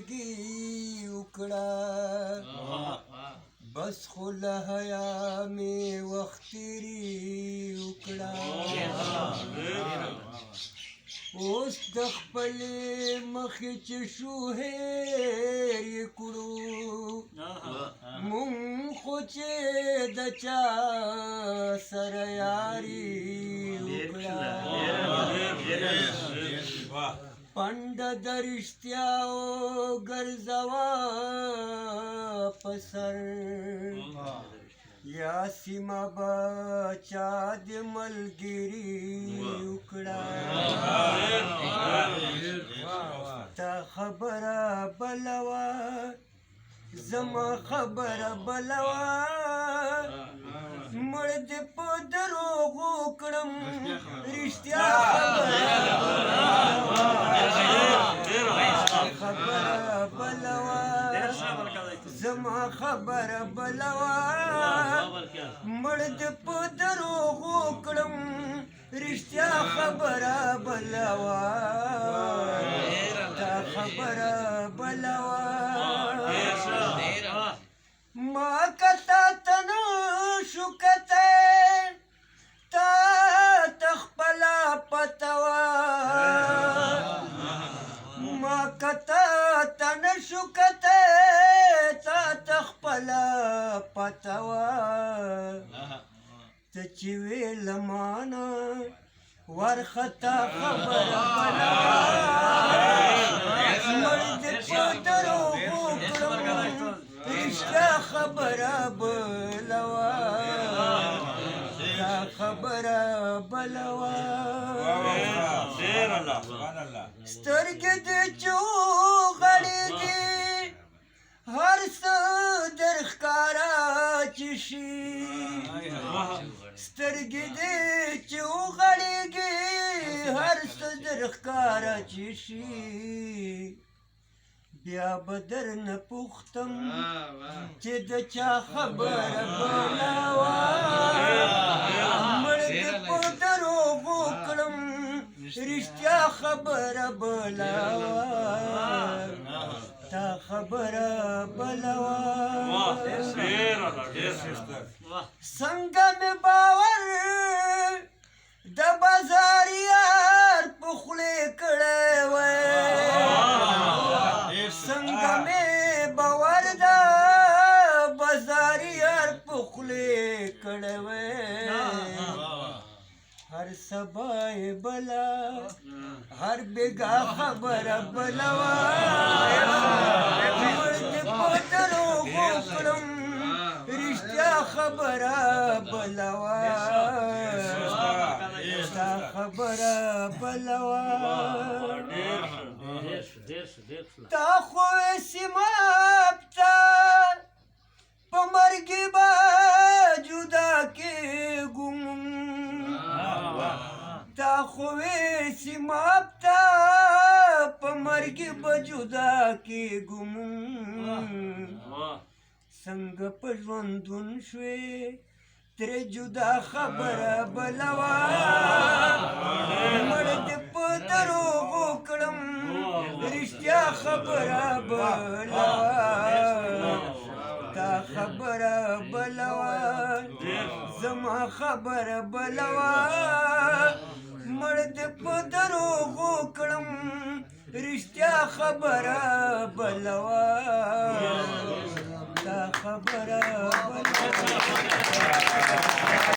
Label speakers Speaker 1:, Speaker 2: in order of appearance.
Speaker 1: زندگی وکړه بس خو له حیا مې وخت تېري وکړه اوس د خپلې مخې چې شو هېر یې کړو مونږ خو چې د چا سره یاري وکړه پنډه د رښتیاو ګرځوه په سر یا سیمه به چا د ملګري وکړه تا خبره بله وه زما خبره بله وه مړ دې په دروغو کړم رښتیا خبره بله وه زما خبره بله وه مړ دې په دروغو کړم رښتیا خبره بله وه تا خبره بله وه ما کتا تنو شو کتی تا تخپلا پتوا ما کتا تن شو کتی تا تخپلا پتوا ته چې ویل مانا ورخطا خبره بلا مړ دې په دروغو کړم رښتیا خبره بله وه دا خبره بله وه سترګې دې چې وغړېږي هر څه در ښکاره چې شي سترګې دې چې وغړېږي هر څه در ښکاره چې شي بیا به درنه پوښتم چې د چا خبره بله وه مړ دې په دروغو کړم رښتیا خبره بله وه تا خبره بله وه څنګه مې باور د بازار یار په خولې کړی وی څنګه مې باور د بازار یار په خولې کړی وی هر سبا یې بله هر بېګا خبره بله وه مړ دې په دروغو کړم رښتیا خبره بله وه ستا خبره بله وه تا خو سیمابته په مرګې به جدا کېږم تا خو سیمابته په مرګې به جدا کېږم څنګه په ژوندون شوې ترې جدا خبره بله وه مړ دې په دروغو کړم رښتیا خبره بله وه تا خبره بله وه زما خبره بله وه مړ دې په دروغو کړم رښتیا خبره بله وه تا خبره